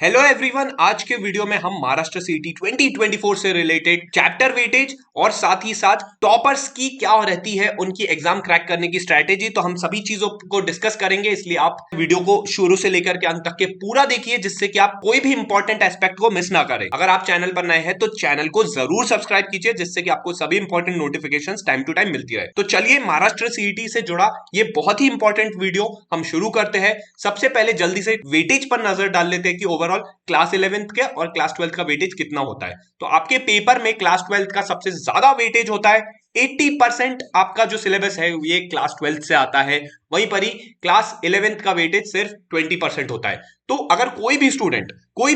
Hello everyone, आज के video में हम महाराष्ट्र सीटी 2024 से रिलेटेड चैप्टर वेटेज और साथ ही साथ टॉपर्स की क्या रहती है उनकी एग्जाम क्रैक करने की स्ट्रैटेजी, तो हम सभी चीजों को डिस्कस करेंगे। इसलिए आप वीडियो को शुरू से लेकर के अंत तक के पूरा देखिए, जिससे कि आप कोई भी इंपॉर्टेंट एस्पेक्ट को मिस ना करें। अगर आप चैनल पर नए हैं तो चैनल को जरूर सब्सक्राइब कीजिए, जिससे कि आपको सभी important notification time to time मिलती रहे। तो चलिए, महाराष्ट्र सीईटी से जुड़ा ये बहुत ही इंपॉर्टेंट वीडियो हम शुरू करते हैं। सबसे पहले जल्दी से वेटेज पर नजर डाल लेते हैं कि ओवरऑल क्लास 11th के और क्लास 12th का वेटेज कितना होता है। तो आपके पेपर में क्लास 12th का सबसे ज्यादा वेटेज होता है। 80% आपका जो सिलेबस है ये क्लास 12th से आता है। वहीं पर ही क्लास 11th का वेटेज सिर्फ 20% होता है। तो अगर कोई भी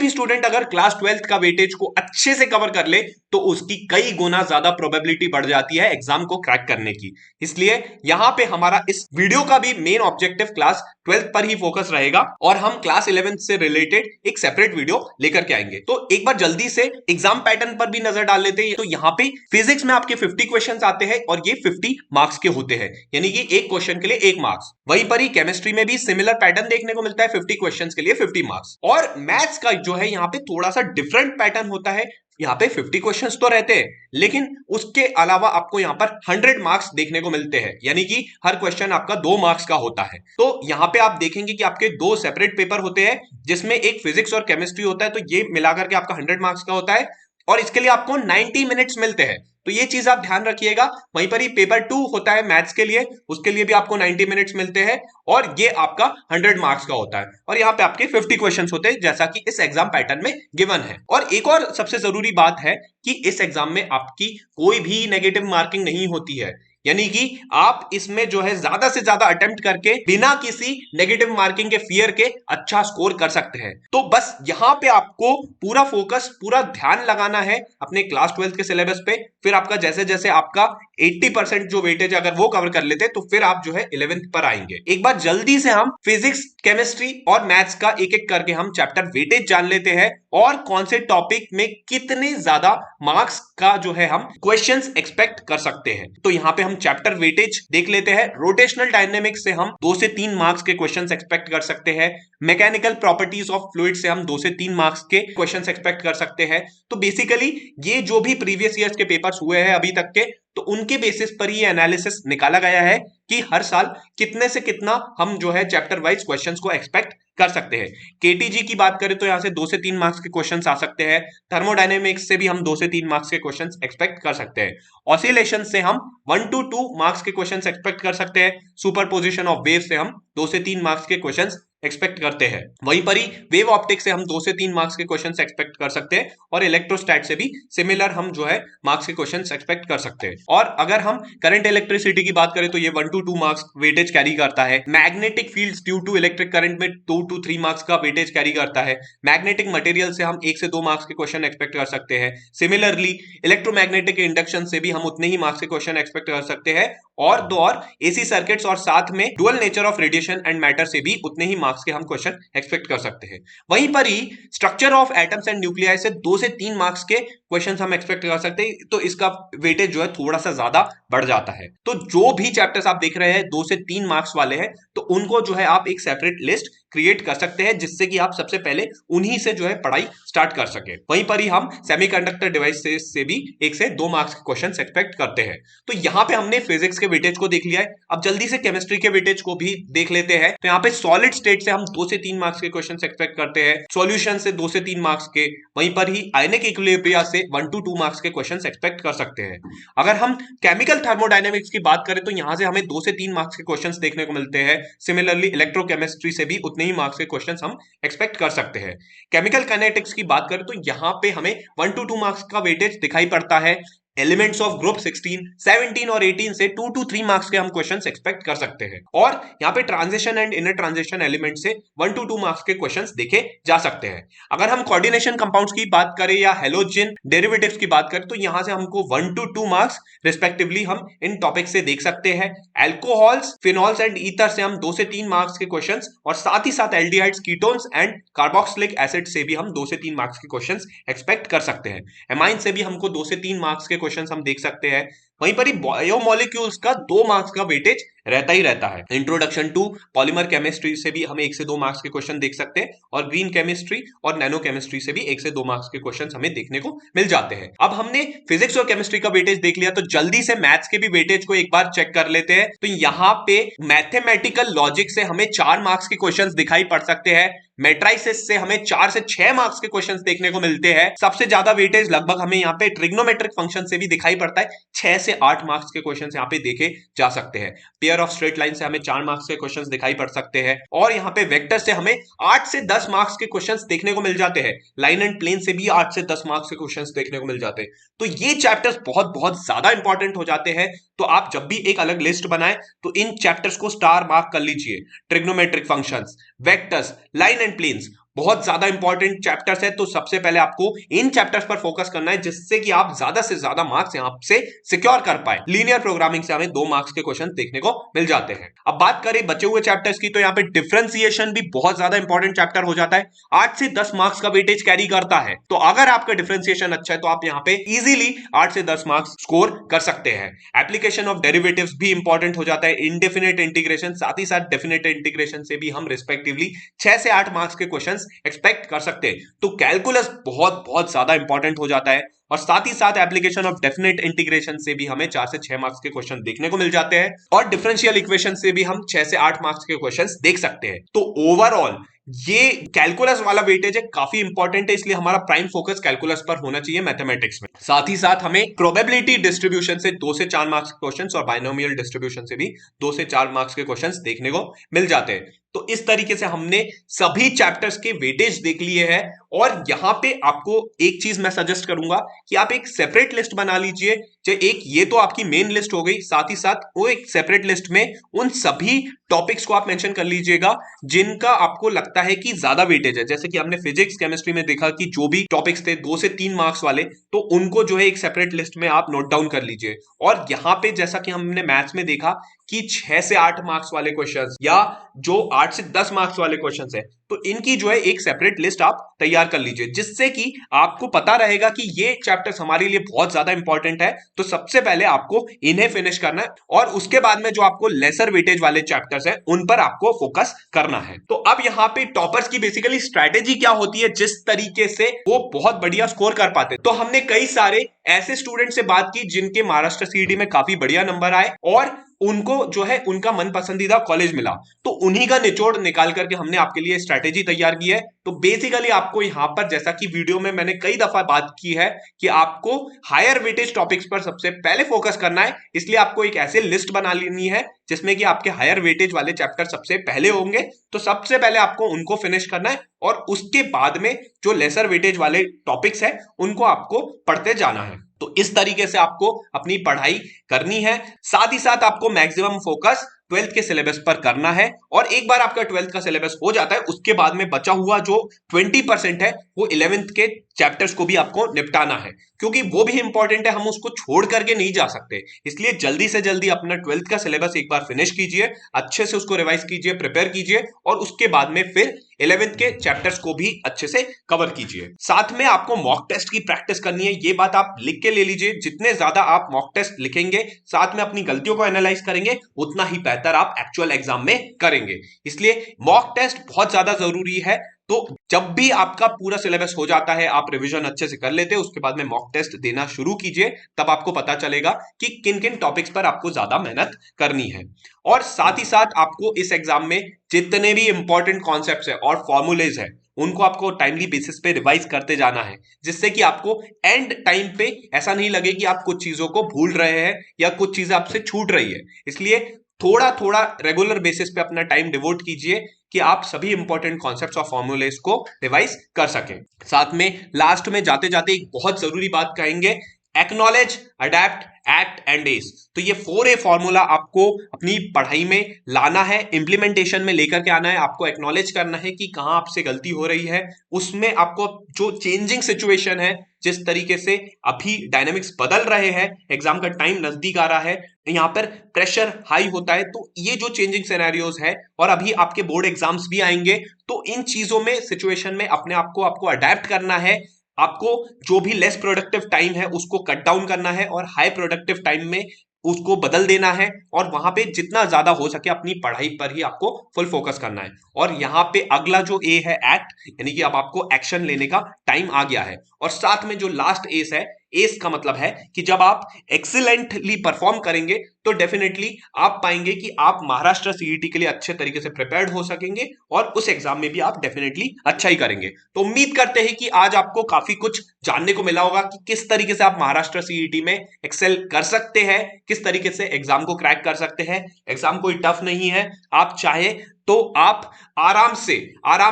स्टूडेंट अगर क्लास 12th का वेटेज को अच्छे से कवर कर ले तो उसकी कई गुना ज्यादा प्रोबेबिलिटी बढ़ जाती है एग्जाम को क्रैक करने की। इसलिए यहां पे हमारा इस वीडियो का भी मेन ऑब्जेक्टिव क्लास 12th पर ही फोकस रहेगा और हम क्लास 11th से रिलेटेड एक सेपरेट वीडियो लेकर के आएंगे। तो एक बार जल्दी से एग्जाम पैटर्न पर भी नजर डाल लेते हैं। तो यहाँ पे फिजिक्स में आपके 50 क्वेश्चंस आते हैं और ये 50 मार्क्स के होते हैं, यानी कि एक क्वेश्चन के लिए 1 मार्क्स। वहीं पर ही केमिस्ट्री में भी सिमिलर पैटर्न देखने को मिलता है, 50 क्वेश्चंस के लिए 50 मार्क्स। और मैथ्स का जो है यहाँ पे थोड़ा सा डिफरेंट पैटर्न होता है। यहाँ पे 50 क्वेश्चंस तो रहते हैं, लेकिन उसके अलावा आपको यहाँ पर 100 मार्क्स देखने को मिलते हैं, यानी कि हर क्वेश्चन आपका 2 मार्क्स का होता है। तो यहाँ पे आप देखेंगे कि आपके 2 सेपरेट पेपर होते हैं, जिसमें एक फिजिक्स और केमिस्ट्री होता है। तो ये मिलाकर के आपका 100 मार्क्स का होता है और इसके लिए आपको 90 मिनट्स मिलते हैं। तो ये चीज आप ध्यान रखिएगा। वहीं पर ही पेपर 2 होता है मैथ्स के लिए, उसके लिए भी आपको 90 मिनट्स मिलते हैं और ये आपका 100 मार्क्स का होता है। और यहाँ पे आपके 50 क्वेश्चंस होते हैं, जैसा कि इस एग्जाम पैटर्न में गिवन है। और एक और सबसे जरूरी बात है कि इस एग्जाम में आपकी कोई भी नेगेटिव मार्किंग नहीं होती है, यानी कि आप इसमें जो है ज्यादा से ज्यादा अटेम्प्ट करके बिना किसी नेगेटिव मार्किंग के फियर के अच्छा स्कोर कर सकते हैं। तो बस यहां पे आपको पूरा फोकस, पूरा ध्यान लगाना है अपने क्लास 12th के सिलेबस पे। फिर आपका जैसे जैसे आपका 80% जो वेटेज अगर वो कवर कर लेते तो फिर आप जो है 11th पर आएंगे। एक बार जल्दी से हम फिजिक्स, केमिस्ट्री और मैथ्स का एक एक करके हम चैप्टर वेटेज जान लेते हैं और कौन से टॉपिक में कितने ज्यादा मार्क्स का जो है हम क्वेश्चंस एक्सपेक्ट कर सकते हैं। तो यहाँ पे हम चैप्टर वेटेज देख लेते हैं। रोटेशनल डायनेमिक्स से हम 2 से 3 मार्क्स के क्वेश्चंस एक्सपेक्ट कर सकते हैं। मैकेनिकल प्रॉपर्टीज ऑफ फ्लूइड से हम 2 से 3 मार्क्स के क्वेश्चंस एक्सपेक्ट कर सकते हैं। तो बेसिकली ये जो भी प्रीवियस ईयर्स के पेपर्स हुए हैं अभी तक के, तो उनके बेसिस पर ये एनालिसिस निकाला गया है कि हर साल कितने से कितना हम जो है चैप्टर वाइज क्वेश्चंस को एक्सपेक्ट कर सकते हैं। केटीजी की बात करें तो यहां से 2 से 3 मार्क्स के क्वेश्चंस आ सकते हैं। थर्मोडायनेमिक्स से भी हम 2 से 3 मार्क्स के क्वेश्चंस एक्सपेक्ट कर सकते हैं। ऑसिलेशन से हम 1 to 2 मार्क्स के क्वेश्चंस एक्सपेक्ट कर सकते हैं। सुपरपोजिशन ऑफ वेव से हम 2 से 3 मार्क्स के क्वेश्चंस एक्सपेक्ट करते हैं। वहीं पर ही वेव ऑप्टिक्स से हम 2 से 3 मार्क्स के क्वेश्चंस एक्सपेक्ट कर सकते हैं और इलेक्ट्रोस्टैट से भी सिमिलर हम जो है मार्क्स के क्वेश्चंस एक्सपेक्ट कर सकते हैं। और अगर हम करंट इलेक्ट्रिसिटी की बात करें तो ये 1 to 2 मार्क्स वेटेज कैरी करता है। Magnetic fields due to electric current में 2 to 3 मार्क्स का वेटेज कैरी करता है। मैग्नेटिक मटेरियल से हम 1 से 2 मार्क्स के क्वेश्चन एक्सपेक्ट कर सकते हैं। सिमिलरली इलेक्ट्रोमैग्नेटिक इंडक्शन से भी हम उतने ही मार्क्स के क्वेश्चन एक्सपेक्ट कर सकते हैं। और एसी सर्किट्स और साथ में dual nature of radiation and matter से भी उतने ही मार्क्स के हम क्वेश्चन एक्सपेक्ट कर सकते हैं। वहीं पर ही structure of atoms and nuclei से 2 से 3 मार्क्स के क्वेश्चंस हम एक्सपेक्ट कर सकते हैं। तो इसका वेटेज जो है थोड़ा सा ज्यादा बढ़ जाता है। तो जो भी चैप्टर्स आप देख रहे हैं 2 से 3 मार्क्स वाले हैं, तो उनको जो है आप एक सेपरेट लिस्ट क्रिएट कर सकते हैं, जिससे कि आप सबसे पहले उन्हीं से जो है पढ़ाई स्टार्ट कर सके। वहीं पर ही हम सेमीकंडक्टर डिवाइस से भी 1 से 2 मार्क्स के क्वेश्चंस एक्सपेक्ट करते हैं। तो यहाँ पे हमने फिजिक्स के वेटेज को देख लिया है। अब जल्दी से केमिस्ट्री के वेटेज को भी देख लेते हैं। तो यहाँ पे सॉलिड स्टेट से हम 2 से 3 मार्क्स के क्वेश्चंस एक्सपेक्ट करते हैं। सॉल्यूशन से 2 से 3 मार्क्स के। वहीं पर ही आयनिक इक्विलिब्रिया से 1 to 2 मार्क्स के क्वेश्चंस एक्सपेक्ट कर सकते हैं। अगर हम केमिकल थर्मोडायनेमिक्स की बात करें तो यहां से हमें 2 से 3 मार्क्स के क्वेश्चंस देखने को मिलते हैं। सिमिलरली इलेक्ट्रोकेमिस्ट्री से भी उतने ही मार्क्स के क्वेश्चंस हम एक्सपेक्ट कर सकते हैं। केमिकल काइनेटिक्स की बात करें तो यहां पे हमें 1 to 2 मार्क्स का वेटेज दिखाई पड़ता है। एलिमेंट्स ऑफ ग्रुप 16, 17 और 18 से 2 to 3 मार्क्स के हम क्वेश्चंस एक्सपेक्ट कर सकते हैं। और यहाँ पे transition and inner transition element से 1 to 2 मार्क्स के क्वेश्चंस देखे जा सकते हैं। अगर हम कोऑर्डिनेशन कंपाउंड्स की बात करें या हेलोजन डेरिवेटिव्स की बात करें तो यहां से हमको 1 to 2 मार्क्स रिस्पेक्टिवली हम इन टॉपिक से देख सकते हैं। एल्कोहल्स, फिनॉल्स एंड ईथर से हम 2 से 3 मार्क्स के क्वेश्चंस और साथ ही साथ aldehydes, ketones and carboxylic acid से भी हम 2 से 3 मार्क्स के क्वेश्चंस एक्सपेक्ट कर सकते हैं। एमाइन से भी हमको 2 से 3 मार्क्स के क्वेश्चंस हम देख सकते हैं। वहीं पर ही बायोमोलिक्यूल्स का 2 मार्क्स का वेटेज रहता ही रहता है। इंट्रोडक्शन टू पॉलीमर केमिस्ट्री से भी हम 1 से 2 मार्क्स के क्वेश्चन देख सकते हैं और ग्रीन केमिस्ट्री और नैनो केमिस्ट्री से भी 1 से 2 मार्क्स के क्वेश्चन हमें देखने को मिल जाते हैं। अब हमने फिजिक्स और केमिस्ट्री का वेटेज देख लिया, तो जल्दी से मैथ्स के भी वेटेज को एक बार चेक कर लेते हैं। तो यहां पे मैथमेटिकल लॉजिक से हमें 4 मार्क्स के क्वेश्चंस दिखाई पड़ सकते हैं। मैट्रिसेस से हमें 4 से 6 मार्क्स के क्वेश्चंस देखने को मिलते हैं। सबसे ज्यादा वेटेज लगभग हमें यहाँ पे ट्रिग्नोमेट्रिक फंक्शन से भी दिखाई पड़ता है। 6 से 8 मार्क्स के क्वेश्चंस यहाँ पे देखे जा सकते हैं। पेयर ऑफ स्ट्रेट लाइन से हमें 4 मार्क्स के क्वेश्चंस दिखाई पड़ सकते हैं और यहाँ पे वेक्टर से हमें 8 से 10 मार्क्स के क्वेश्चंस देखने को मिल जाते हैं। लाइन एंड प्लेन से भी 8 से 10 मार्क्स के क्वेश्चंस देखने को मिल जाते हैं। तो ये चैप्टर्स बहुत बहुत ज्यादा इंपॉर्टेंट हो जाते हैं। तो आप जब भी एक अलग लिस्ट बनाए तो इन चैप्टर्स को स्टार मार्क कर लीजिए। Trigonometric functions, vectors, line and planes बहुत ज्यादा इंपॉर्टेंट चैप्टर्स है। तो सबसे पहले आपको इन चैप्टर्स पर फोकस करना है जिससे कि आप ज्यादा से ज्यादा मार्क्स यहां से सिक्योर कर पाए। लीनियर प्रोग्रामिंग से हमें 2 मार्क्स के क्वेश्चन देखने को मिल जाते हैं। अब बात करें बचे हुए चैप्टर्स की, तो यहाँ पे डिफरेंशिएशन भी बहुत ज्यादा इंपॉर्टेंट चैप्टर हो जाता है। 8 से 10 मार्क्स का वेटेज कैरी करता है। तो अगर आपका डिफरेंशिएशन अच्छा है तो आप यहाँ पे इजीली 8 से 10 मार्क्स स्कोर कर सकते हैं। एप्लीकेशन ऑफ डेरिवेटिव्स भी इंपॉर्टेंट हो जाता है। इनडेफिनेट इंटीग्रेशन, साथ ही साथ डेफिनेट इंटीग्रेशन से भी हम रिस्पेक्टिवली 6 से 8 मार्क्स के क्वेश्चन एक्सपेक्ट कर सकते हैं। तो कैलकुलस बहुत बहुत ज्यादा इंपॉर्टेंट हो जाता है और साथ ही साथ एप्लीकेशन ऑफ डेफिनेट इंटीग्रेशन से भी हमें 4 से 6 मार्क्स के क्वेश्चन देखने को मिल जाते हैं और डिफरेंशियल इक्वेशन से भी हम 6 से 8 मार्क्स के क्वेश्चन देख सकते हैं। तो ओवरऑल ये कैलकुलस वाला वेटेज है काफी इंपॉर्टेंट है, इसलिए हमारा प्राइम फोकस कैलकुलस पर होना चाहिए मैथमेटिक्स में। साथ ही साथ हमें प्रोबेबिलिटी डिस्ट्रीब्यूशन से 2 से 4 मार्क्स के क्वेश्चंस और बाइनोमियल डिस्ट्रीब्यूशन से भी 2 से 4 मार्क्स के क्वेश्चंस देखने को मिल जाते हैं। तो इस तरीके से हमने सभी चैप्टर्स के वेटेज देख लिए हैं और यहां पे आपको एक चीज मैं सजेस्ट करूंगा कि आप एक सेपरेट लिस्ट बना लीजिए। एक ये तो आपकी मेन लिस्ट हो गई, साथ ही साथ वो एक सेपरेट लिस्ट में उन सभी टॉपिक्स को आप मेंशन कर लीजिएगा जिनका आपको लगता है कि ज्यादा वेटेज है। जैसे कि हमने फिजिक्स केमिस्ट्री में देखा कि जो भी टॉपिक्स थे 2 से 3 मार्क्स वाले, तो उनको जो है एक सेपरेट लिस्ट में आप नोट डाउन कर लीजिए। और यहां पे जैसा कि हमने मैथ्स में देखा कि 6 से 8 मार्क्स वाले क्वेश्चंस या जो 8 से 10 मार्क्स वाले क्वेश्चंस है, तो इनकी जो है एक सेपरेट लिस्ट आप तैयार कर लीजिए जिससे कि आपको पता रहेगा कि ये चैप्टर्स हमारे लिए बहुत ज्यादा इंपॉर्टेंट है। तो सबसे पहले आपको इन्हें फिनिश करना है और उसके बाद में जो आपको लेसर वेटेज वाले चैप्टर्स है उन पर आपको फोकस करना है। तो अब यहाँ पे टॉपर्स की बेसिकली स्ट्रेटेजी क्या होती है जिस तरीके से वो बहुत बढ़िया स्कोर कर पाते। तो हमने कई सारे ऐसे स्टूडेंट से बात की जिनके महाराष्ट्र सीईटी में काफी बढ़िया नंबर आए और उनको जो है उनका मन पसंदीदा कॉलेज मिला। तो उन्हीं का निचोड़ निकाल करके हमने आपके लिए स्ट्रेटेजी तैयार की है। तो बेसिकली आपको यहां पर, जैसा कि वीडियो में मैंने कई दफा बात की है कि आपको हायर वेटेज टॉपिक्स पर सबसे पहले फोकस करना है, इसलिए आपको एक ऐसे लिस्ट बना लेनी है जिसमें कि आपके हायर वेटेज वाले चैप्टर सबसे पहले होंगे। तो सबसे पहले आपको उनको फिनिश करना है और उसके बाद में जो लेसर वेटेज वाले टॉपिक्स है उनको आपको पढ़ते जाना है। तो इस तरीके से आपको अपनी पढ़ाई करनी है। साथ ही साथ आपको मैक्सिमम फोकस 12th के सिलेबस पर करना है और एक बार आपका 12th का सिलेबस हो जाता है उसके बाद में बचा हुआ जो 20% है वो 11th के चैप्टर्स को भी आपको निपटाना है, क्योंकि वो भी इंपॉर्टेंट है, हम उसको छोड़ करके नहीं जा सकते। इसलिए जल्दी से जल्दी अपना 12th का सिलेबस एक बार फिनिश कीजिए, अच्छे से उसको रिवाइज कीजिए, प्रिपेयर कीजिए और उसके बाद में फिर 11th के चैप्टर्स को भी अच्छे से कवर कीजिए। साथ में आपको मॉक टेस्ट की प्रैक्टिस करनी है, ये बात आप लिख के ले लीजिए। जितने ज्यादा आप मॉक टेस्ट लिखेंगे, साथ में अपनी गलतियों को एनालाइज करेंगे, उतना ही बेहतर आप एक्चुअल एग्जाम में करेंगे। इसलिए मॉक टेस्ट बहुत ज्यादा जरूरी है। तो जब भी आपका पूरा सिलेबस हो जाता है, आप रिवीजन अच्छे से कर लेते हैं, उसके बाद में मॉक टेस्ट देना शुरू कीजिए, तब आपको पता चलेगा कि किन किन टॉपिक्स पर आपको ज्यादा मेहनत करनी है। और साथ ही साथ आपको इस एग्जाम में जितने भी इंपॉर्टेंट कॉन्सेप्ट्स है और फॉर्मूलेज है उनको आपको टाइमली बेसिस पे रिवाइज करते जाना है, जिससे कि आपको एंड टाइम पे ऐसा नहीं लगे कि आप कुछ चीजों को भूल रहे हैं या कुछ चीजें आपसे छूट रही है। इसलिए थोड़ा थोड़ा रेगुलर बेसिस पे अपना टाइम डिवोट कीजिए कि आप सभी इंपॉर्टेंट कॉन्सेप्ट्स और फॉर्मूलेस को रिवाइज कर सकें। साथ में लास्ट में जाते जाते एक बहुत जरूरी बात कहेंगे, acknowledge, adapt, act and S. तो ये 4A फॉर्मूला आपको अपनी पढ़ाई में लाना है, इंप्लीमेंटेशन में लेकर के आना है। आपको एक्नॉलेज करना है कि कहां आपसे गलती हो रही है, उसमें आपको जो चेंजिंग सिचुएशन है, जिस तरीके से अभी डायनामिक्स बदल रहे हैं, एग्जाम का टाइम नजदीक आ रहा है, यहाँ पर प्रेशर हाई होता है, तो ये जो चेंजिंग सिनेरियोज है और अभी आपके बोर्ड एग्जाम्स भी आएंगे, तो इन चीजों में सिचुएशन में अपने आप को आपको अडेप्ट करना है, आपको जो भी लेस प्रोडक्टिव टाइम है उसको कट डाउन करना है और हाई प्रोडक्टिव टाइम में उसको बदल देना है, और वहां पे जितना ज्यादा हो सके अपनी पढ़ाई पर ही आपको फुल फोकस करना है। और यहाँ पे अगला जो ए है एक्ट, यानी कि अब आपको एक्शन लेने का टाइम आ गया है। और साथ में जो लास्ट एस है, एस का मतलब है कि जब आप एक्सीलेंटली परफॉर्म करेंगे तो डेफिनेटली आप पाएंगे कि आप महाराष्ट्र सीईटी के लिए अच्छे तरीके से प्रिपेयर्ड हो सकेंगे और उस एग्जाम में भी आप डेफिनेटली अच्छा ही करेंगे। तो उम्मीद करते हैं कि आज आपको काफी कुछ जानने को मिला होगा कि किस तरीके से आप महाराष्ट्र सीईटी में एक्सेल कर सकते हैं, किस तरीके से एग्जाम को क्रैक कर सकते हैं। एग्जाम कोई टफ नहीं है, आप चाहे तो आप आराम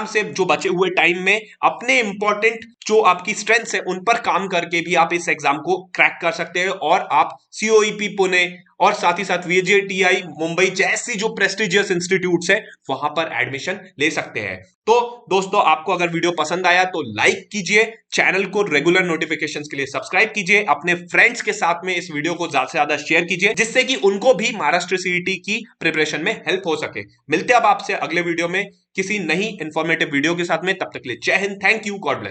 से जो बचे हुए टाइम में अपने इंपॉर्टेंट जो आपकी स्ट्रेंथ्स है उन पर काम करके भी आप इस एग्जाम को क्रैक कर सकते हैं, और आप सीओईपी पुणे और साथ ही साथ वीजेटीआई मुंबई जैसी जो प्रेस्टिजियस इंस्टीट्यूट्स है वहां पर एडमिशन ले सकते हैं। तो दोस्तों, आपको अगर वीडियो पसंद आया तो लाइक कीजिए, चैनल को रेगुलर नोटिफिकेशंस के लिए सब्सक्राइब कीजिए, अपने फ्रेंड्स के साथ में इस वीडियो को ज्यादा से ज्यादा शेयर कीजिए जिससे कि उनको भी महाराष्ट्र सीईटी की प्रिपरेशन में हेल्प हो सके। मिलते हैं अब आपसे अगले वीडियो में किसी नई इंफॉर्मेटिव वीडियो के साथ में, तब तक के लिए जय Hind, thank you, God bless you.